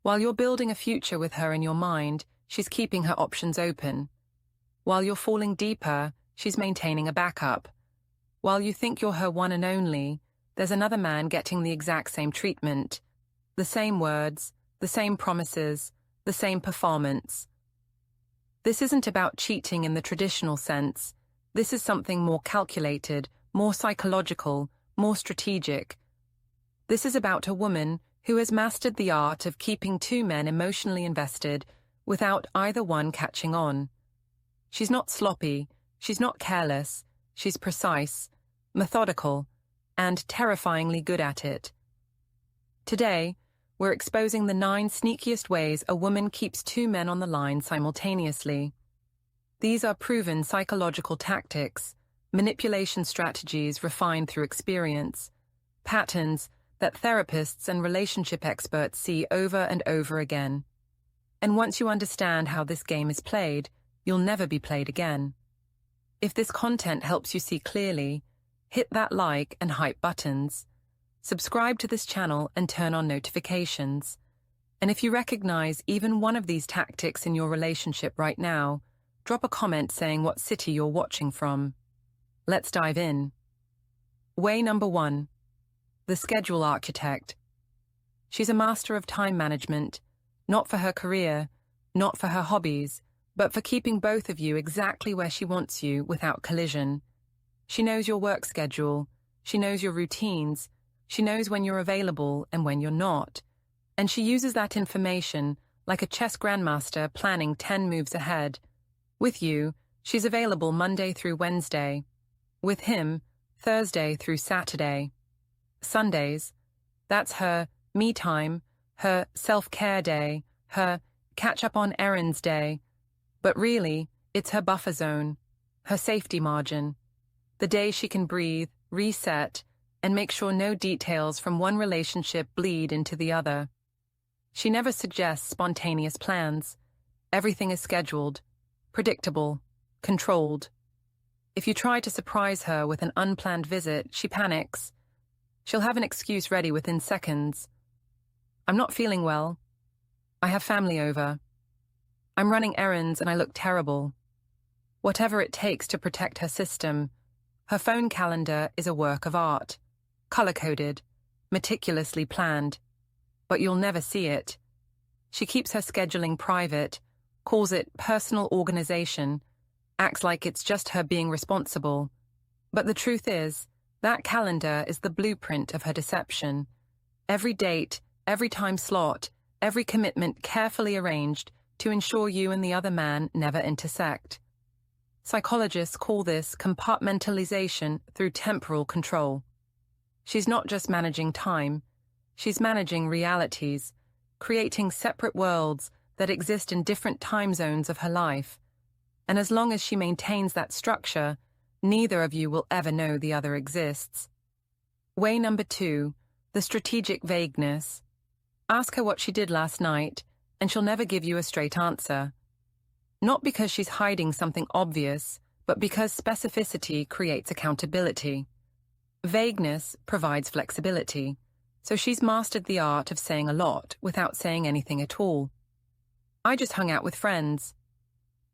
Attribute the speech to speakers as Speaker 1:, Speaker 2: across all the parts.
Speaker 1: While you're building a future with her in your mind, she's keeping her options open. While you're falling deeper, she's maintaining a backup. While you think you're her one and only, there's another man getting the exact same treatment. The same words, the same promises, the same performance. This isn't about cheating in the traditional sense. This is something more calculated, more psychological, more strategic. This is about a woman who has mastered the art of keeping two men emotionally invested without either one catching on. She's not sloppy, she's not careless, she's precise, methodical, and terrifyingly good at it. Today, we're exposing the 9 sneakiest ways a woman keeps two men on the line simultaneously. These are proven psychological tactics, manipulation strategies refined through experience, patterns that therapists and relationship experts see over and over again. And once you understand how this game is played, you'll never be played again. If this content helps you see clearly, hit that like and hype buttons. Subscribe to this channel and turn on notifications. And if you recognize even one of these tactics in your relationship right now, drop a comment saying what city you're watching from. Let's dive in. Way number 1. The schedule architect. She's a master of time management, not for her career, not for her hobbies, but for keeping both of you exactly where she wants you without collision. She knows your work schedule, she knows your routines, she knows when you're available and when you're not, and she uses that information like a chess grandmaster planning 10 moves ahead. With you, she's available Monday through Wednesday. With him, Thursday through Saturday. Sundays, that's her me time, her self-care day, her catch-up-on-errands day. But really, it's her buffer zone, her safety margin. The day she can breathe, reset, and make sure no details from one relationship bleed into the other. She never suggests spontaneous plans. Everything is scheduled, predictable, controlled. If you try to surprise her with an unplanned visit, she panics. She'll have an excuse ready within seconds. I'm not feeling well. I have family over. I'm running errands and I look terrible. Whatever it takes to protect her system, her phone calendar is a work of art, color-coded, meticulously planned. But you'll never see it. She keeps her scheduling private, calls it personal organization, acts like it's just her being responsible. But the truth is, that calendar is the blueprint of her deception. Every date, every time slot, every commitment carefully arranged to ensure you and the other man never intersect. Psychologists call this compartmentalization through temporal control. She's not just managing time, she's managing realities, creating separate worlds that exist in different time zones of her life. And as long as she maintains that structure, neither of you will ever know the other exists. Way number 2, the strategic vagueness. Ask her what she did last night, and she'll never give you a straight answer. Not because she's hiding something obvious, but because specificity creates accountability. Vagueness provides flexibility, so she's mastered the art of saying a lot without saying anything at all. I just hung out with friends.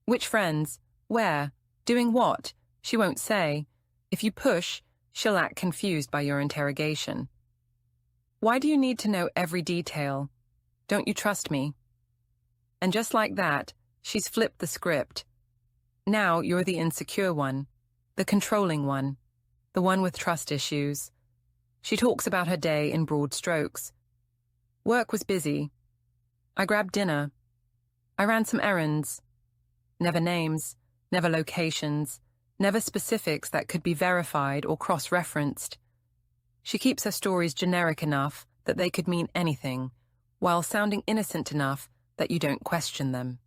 Speaker 1: Which friends? Where? Doing what? She won't say. If you push, she'll act confused by your interrogation. Why do you need to know every detail? Don't you trust me? And just like that, she's flipped the script. Now you're the insecure one, the controlling one, the one with trust issues. She talks about her day in broad strokes. Work was busy. I grabbed dinner. I ran some errands. Never names, never locations, never specifics that could be verified or cross-referenced. She keeps her stories generic enough that they could mean anything, while sounding innocent enough that you don't question them.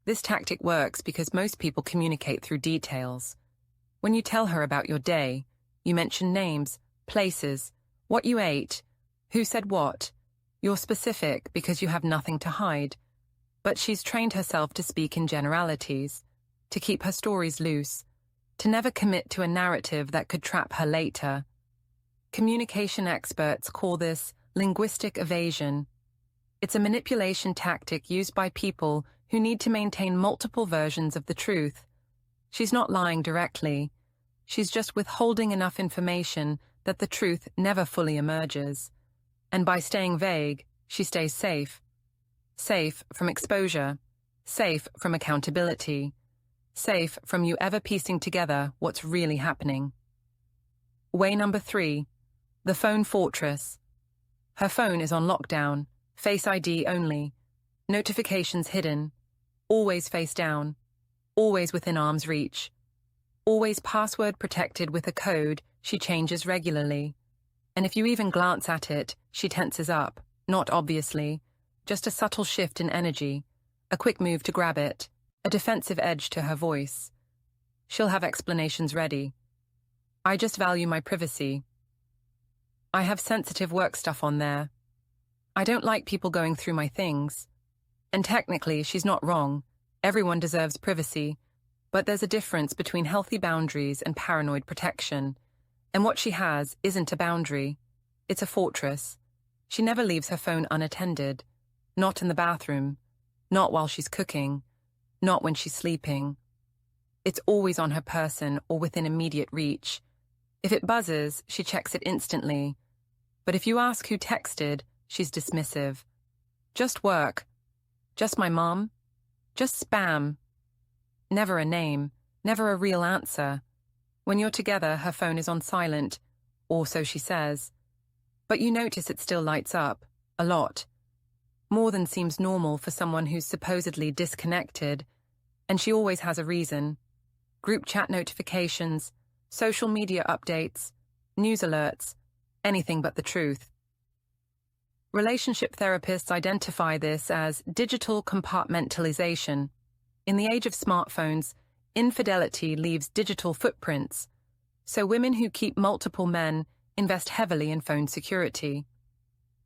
Speaker 1: This tactic works because most people communicate through details. When you tell her about your day, you mention names, places, what you ate, who said what. You're specific because you have nothing to hide. But she's trained herself to speak in generalities, to keep her stories loose, to never commit to a narrative that could trap her later. Communication experts call this linguistic evasion. It's a manipulation tactic used by people who need to maintain multiple versions of the truth. She's not lying directly. She's just withholding enough information that the truth never fully emerges. And by staying vague, she stays safe. Safe from exposure. Safe from accountability. Safe from you ever piecing together what's really happening. Way number 3. The phone fortress. Her phone is on lockdown, Face ID only, notifications hidden, always face down, always within arm's reach, always password protected with a code she changes regularly. And if you even glance at it, she tenses up, not obviously, just a subtle shift in energy, a quick move to grab it, a defensive edge to her voice. She'll have explanations ready. I just value my privacy. I have sensitive work stuff on there. I don't like people going through my things. And technically, she's not wrong. Everyone deserves privacy. But there's a difference between healthy boundaries and paranoid protection. And what she has isn't a boundary. It's a fortress. She never leaves her phone unattended. Not in the bathroom. Not while she's cooking. Not when she's sleeping. It's always on her person or within immediate reach. If it buzzes, she checks it instantly. But if you ask who texted, she's dismissive. Just work. Just my mom. Just spam. Never a name. Never a real answer. When you're together, her phone is on silent, or so she says. But you notice it still lights up. A lot. More than seems normal for someone who's supposedly disconnected. And she always has a reason. Group chat notifications, social media updates, news alerts, anything but the truth. Relationship therapists identify this as digital compartmentalization. In the age of smartphones, infidelity leaves digital footprints, so women who keep multiple men invest heavily in phone security.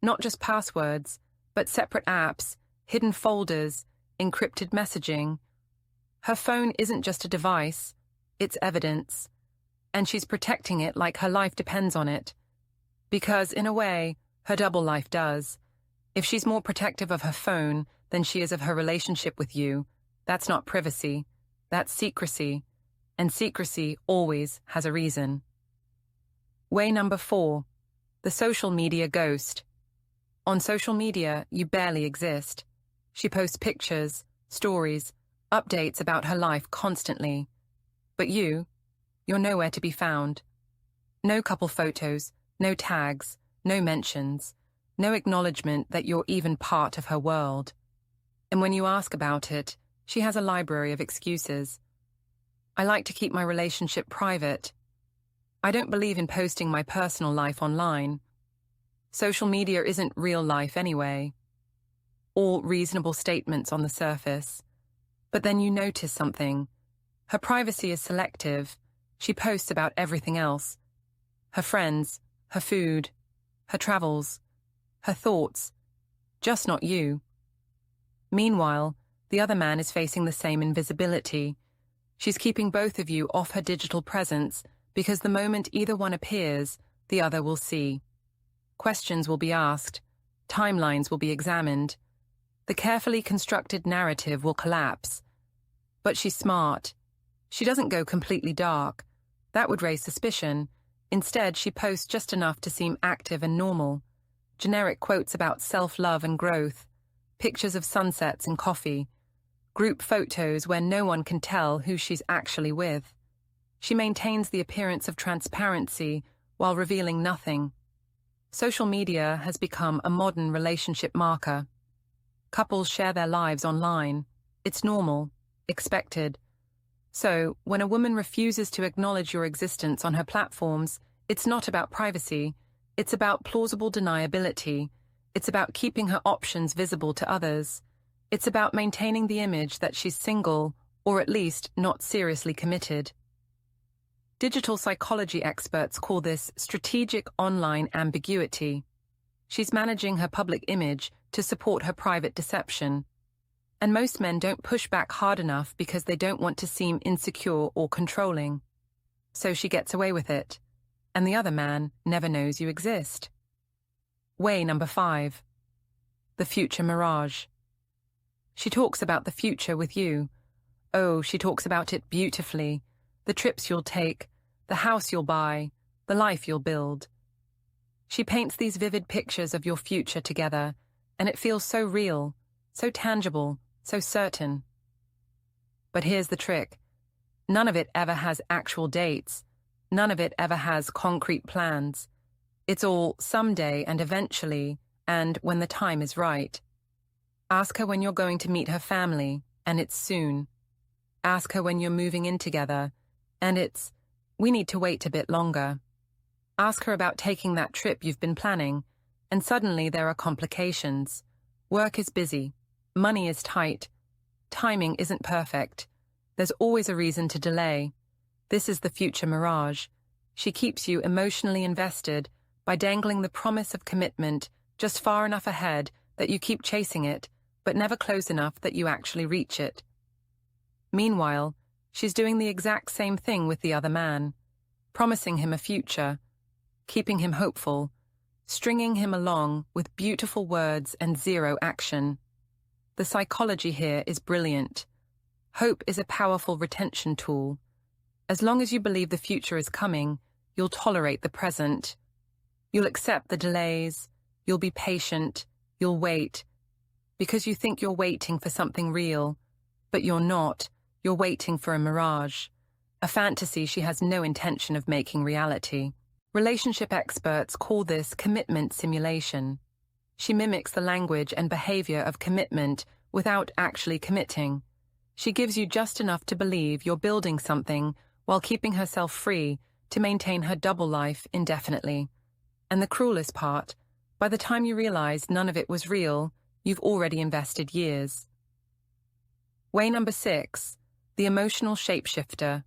Speaker 1: Not just passwords, but separate apps, hidden folders, encrypted messaging. Her phone isn't just a device, it's evidence, and she's protecting it like her life depends on it. Because, in a way, her double life does. If she's more protective of her phone than she is of her relationship with you, that's not privacy, that's secrecy, and secrecy always has a reason. Way number 4, the social media ghost. On social media, you barely exist. She posts pictures, stories, updates about her life constantly. But you're nowhere to be found. No couple photos, no tags, no mentions, no acknowledgement that you're even part of her world. And when you ask about it, she has a library of excuses. I like to keep my relationship private. I don't believe in posting my personal life online. Social media isn't real life anyway. All reasonable statements on the surface. But then you notice something. Her privacy is selective. She posts about everything else. Her friends, her food, her travels, her thoughts. Just not you. Meanwhile, the other man is facing the same invisibility. She's keeping both of you off her digital presence because the moment either one appears, the other will see. Questions will be asked. Timelines will be examined. The carefully constructed narrative will collapse. But she's smart. She doesn't go completely dark. That would raise suspicion. Instead, she posts just enough to seem active and normal. Generic quotes about self-love and growth. Pictures of sunsets and coffee. Group photos where no one can tell who she's actually with. She maintains the appearance of transparency while revealing nothing. Social media has become a modern relationship marker. Couples share their lives online. It's normal, expected. So, when a woman refuses to acknowledge your existence on her platforms, it's not about privacy. It's about plausible deniability. It's about keeping her options visible to others. It's about maintaining the image that she's single, or at least not seriously committed. Digital psychology experts call this strategic online ambiguity. She's managing her public image to support her private deception. And most men don't push back hard enough because they don't want to seem insecure or controlling. So she gets away with it. And the other man never knows you exist. Way number 5. the future mirage. She talks about the future with you. Oh, she talks about it beautifully. The trips you'll take, the house you'll buy, the life you'll build. She paints these vivid pictures of your future together, and it feels so real, so tangible, so certain. But here's the trick. None of it ever has actual dates. None of it ever has concrete plans. It's all someday and eventually, and when the time is right. Ask her when you're going to meet her family, and it's soon. Ask her when you're moving in together, and it's, we need to wait a bit longer. Ask her about taking that trip you've been planning, and suddenly there are complications. Work is busy. Money is tight. Timing isn't perfect. There's always a reason to delay. This is the future mirage. She keeps you emotionally invested by dangling the promise of commitment just far enough ahead that you keep chasing it, but never close enough that you actually reach it. Meanwhile, she's doing the exact same thing with the other man, promising him a future, keeping him hopeful, stringing him along with beautiful words and zero action. The psychology here is brilliant. Hope is a powerful retention tool. As long as you believe the future is coming, you'll tolerate the present. You'll accept the delays, you'll be patient, you'll wait, because you think you're waiting for something real, but you're not. You're waiting for a mirage, a fantasy she has no intention of making reality. Relationship experts call this commitment simulation. She mimics the language and behavior of commitment without actually committing. She gives you just enough to believe you're building something while keeping herself free to maintain her double life indefinitely. And the cruelest part, by the time you realize none of it was real, you've already invested years. Way number 6, the emotional shapeshifter.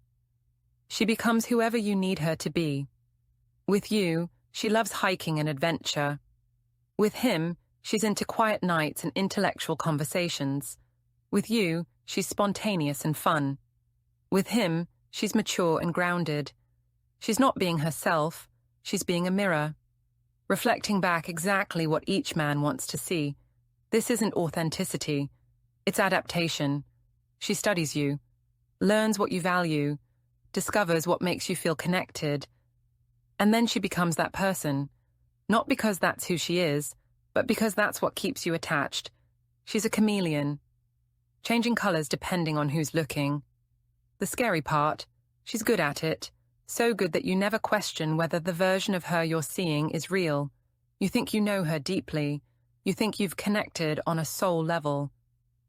Speaker 1: She becomes whoever you need her to be. With you, she loves hiking and adventure. With him, she's into quiet nights and intellectual conversations. With you, she's spontaneous and fun. With him, she's mature and grounded. She's not being herself, she's being a mirror, reflecting back exactly what each man wants to see. This isn't authenticity, it's adaptation. She studies you, learns what you value, discovers what makes you feel connected, and then she becomes that person, not because that's who she is, but because that's what keeps you attached. She's a chameleon, changing colors depending on who's looking. The scary part, she's good at it, so good that you never question whether the version of her you're seeing is real. You think you know her deeply. You think you've connected on a soul level.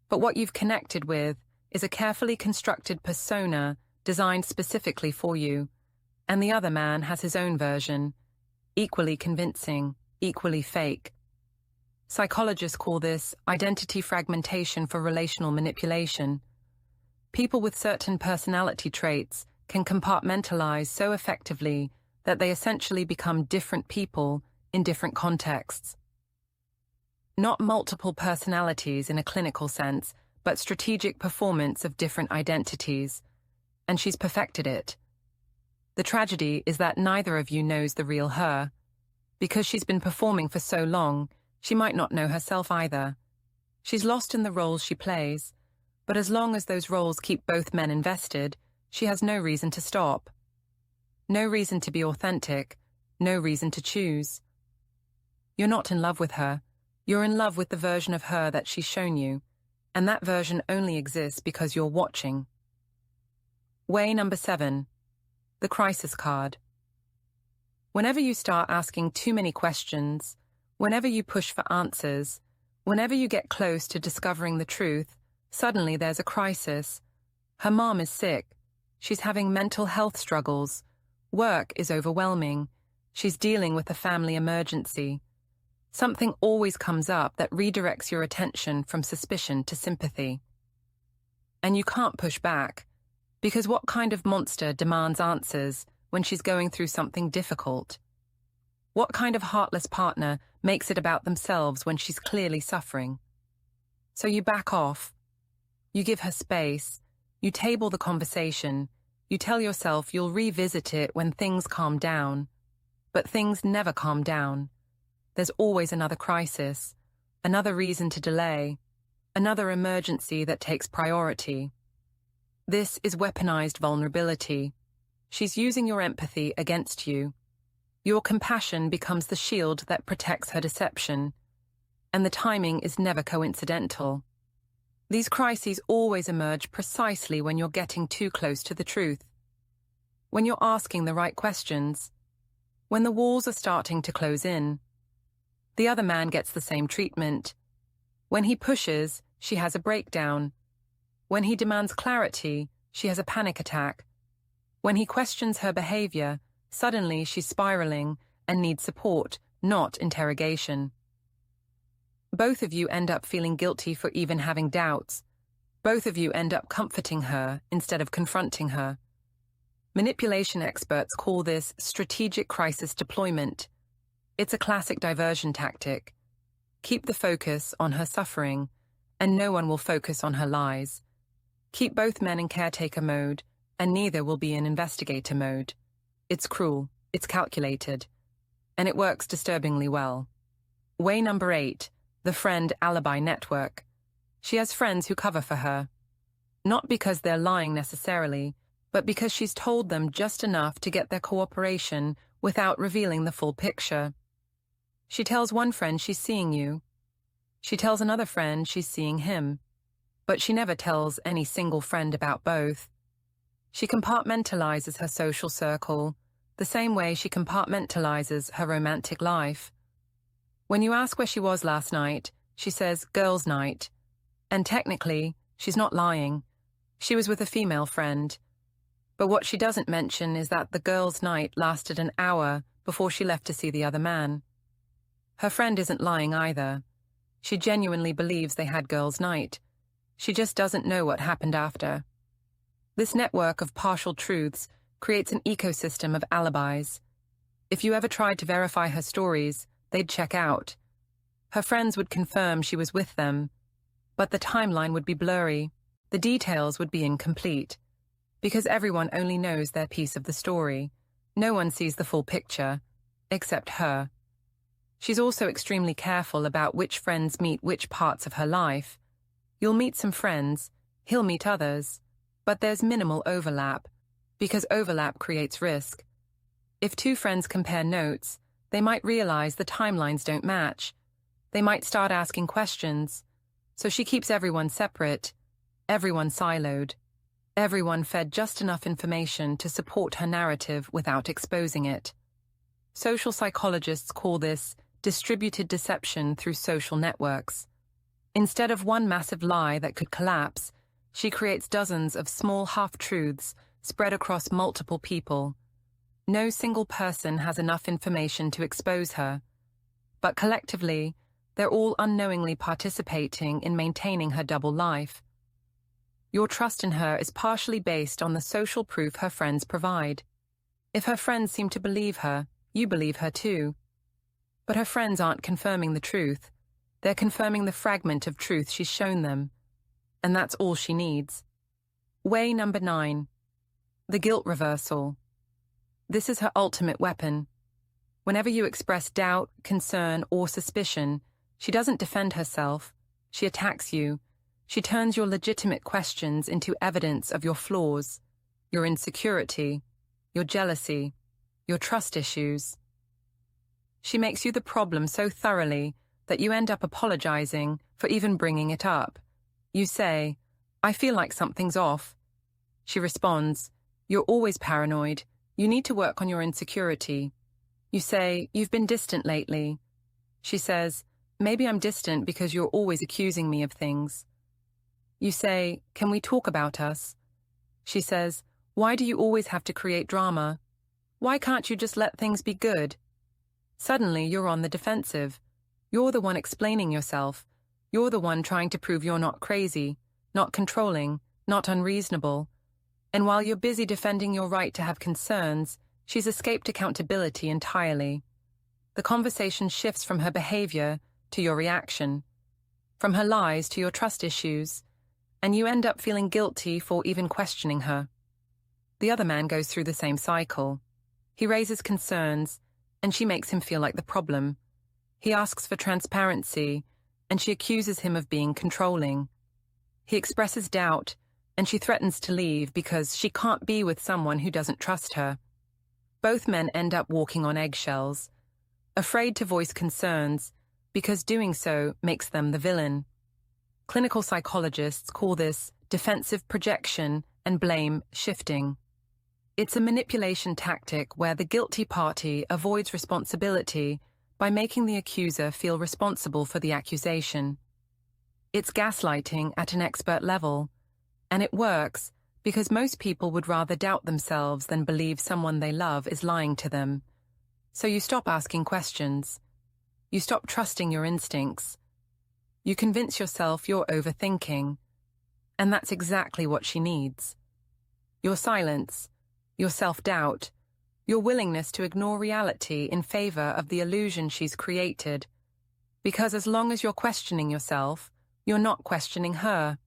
Speaker 1: But what you've connected with is a carefully constructed persona designed specifically for you. And the other man has his own version, equally convincing, equally fake. Psychologists call this identity fragmentation for relational manipulation. People with certain personality traits can compartmentalize so effectively that they essentially become different people in different contexts. Not multiple personalities in a clinical sense, but strategic performance of different identities. And she's perfected it. The tragedy is that neither of you knows the real her. Because she's been performing for so long, she might not know herself either. She's lost in the roles she plays, but as long as those roles keep both men invested, she has no reason to stop. No reason to be authentic, no reason to choose. You're not in love with her. You're in love with the version of her that she's shown you, and that version only exists because you're watching. Way number 7, the crisis card. Whenever you start asking too many questions, whenever you push for answers, whenever you get close to discovering the truth, suddenly there's a crisis. Her mom is sick. She's having mental health struggles. Work is overwhelming. She's dealing with a family emergency. Something always comes up that redirects your attention from suspicion to sympathy. And you can't push back, because what kind of monster demands answers when she's going through something difficult? What kind of heartless partner makes it about themselves when she's clearly suffering? So you back off. You give her space. You table the conversation. You tell yourself you'll revisit it when things calm down. But things never calm down. There's always another crisis, another reason to delay, another emergency that takes priority. This is weaponized vulnerability. She's using your empathy against you. Your compassion becomes the shield that protects her deception, and the timing is never coincidental. These crises always emerge precisely when you're getting too close to the truth, when you're asking the right questions, when the walls are starting to close in. The other man gets the same treatment. When he pushes, she has a breakdown. When he demands clarity, she has a panic attack. When he questions her behavior, suddenly she's spiraling and needs support, not interrogation. Both of you end up feeling guilty for even having doubts. Both of you end up comforting her instead of confronting her. Manipulation experts call this strategic crisis deployment. It's a classic diversion tactic. Keep the focus on her suffering, and no one will focus on her lies. Keep both men in caretaker mode, and neither will be in investigator mode. It's cruel, it's calculated, and it works disturbingly well. Way number 8, the friend alibi network. She has friends who cover for her. Not because they're lying necessarily, but because she's told them just enough to get their cooperation without revealing the full picture. She tells one friend she's seeing you. She tells another friend she's seeing him. But she never tells any single friend about both. She compartmentalizes her social circle, the same way she compartmentalizes her romantic life. When you ask where she was last night, she says, girls' night. And technically, she's not lying. She was with a female friend. But what she doesn't mention is that the girls' night lasted an hour before she left to see the other man. Her friend isn't lying either. She genuinely believes they had girls' night. She just doesn't know what happened after. This network of partial truths creates an ecosystem of alibis. If you ever tried to verify her stories, they'd check out. Her friends would confirm she was with them, but the timeline would be blurry, the details would be incomplete, because everyone only knows their piece of the story. No one sees the full picture, except her. She's also extremely careful about which friends meet which parts of her life. You'll meet some friends, he'll meet others, but there's minimal overlap, because overlap creates risk. If two friends compare notes, they might realize the timelines don't match. They might start asking questions. So she keeps everyone separate, everyone siloed, everyone fed just enough information to support her narrative without exposing it. Social psychologists call this distributed deception through social networks. Instead of one massive lie that could collapse, she creates dozens of small half-truths spread across multiple people. No single person has enough information to expose her, but collectively, they're all unknowingly participating in maintaining her double life. Your trust in her is partially based on the social proof her friends provide. If her friends seem to believe her, you believe her too. But her friends aren't confirming the truth. They're confirming the fragment of truth she's shown them. And that's all she needs. Way number 9. The guilt reversal. This is her ultimate weapon. Whenever you express doubt, concern, or suspicion, she doesn't defend herself. She attacks you. She turns your legitimate questions into evidence of your flaws, your insecurity, your jealousy, your trust issues. She makes you the problem so thoroughly that you end up apologizing for even bringing it up. You say, I feel like something's off. She responds, you're always paranoid. You need to work on your insecurity. You say, you've been distant lately. She says, maybe I'm distant because you're always accusing me of things. You say, can we talk about us? She says, why do you always have to create drama? Why can't you just let things be good? Suddenly, you're on the defensive. You're the one explaining yourself. You're the one trying to prove you're not crazy, not controlling, not unreasonable. And while you're busy defending your right to have concerns, she's escaped accountability entirely. The conversation shifts from her behavior to your reaction, from her lies to your trust issues, and you end up feeling guilty for even questioning her. The other man goes through the same cycle. He raises concerns, and she makes him feel like the problem. He asks for transparency, and she accuses him of being controlling. He expresses doubt, and she threatens to leave because she can't be with someone who doesn't trust her. Both men end up walking on eggshells, afraid to voice concerns because doing so makes them the villain. Clinical psychologists call this defensive projection and blame shifting. It's a manipulation tactic where the guilty party avoids responsibility by making the accuser feel responsible for the accusation. It's gaslighting at an expert level, and it works because most people would rather doubt themselves than believe someone they love is lying to them. So you stop asking questions. You stop trusting your instincts. You convince yourself you're overthinking. And that's exactly what she needs. Your silence, your self-doubt, your willingness to ignore reality in favor of the illusion she's created. Because as long as you're questioning yourself, you're not questioning her.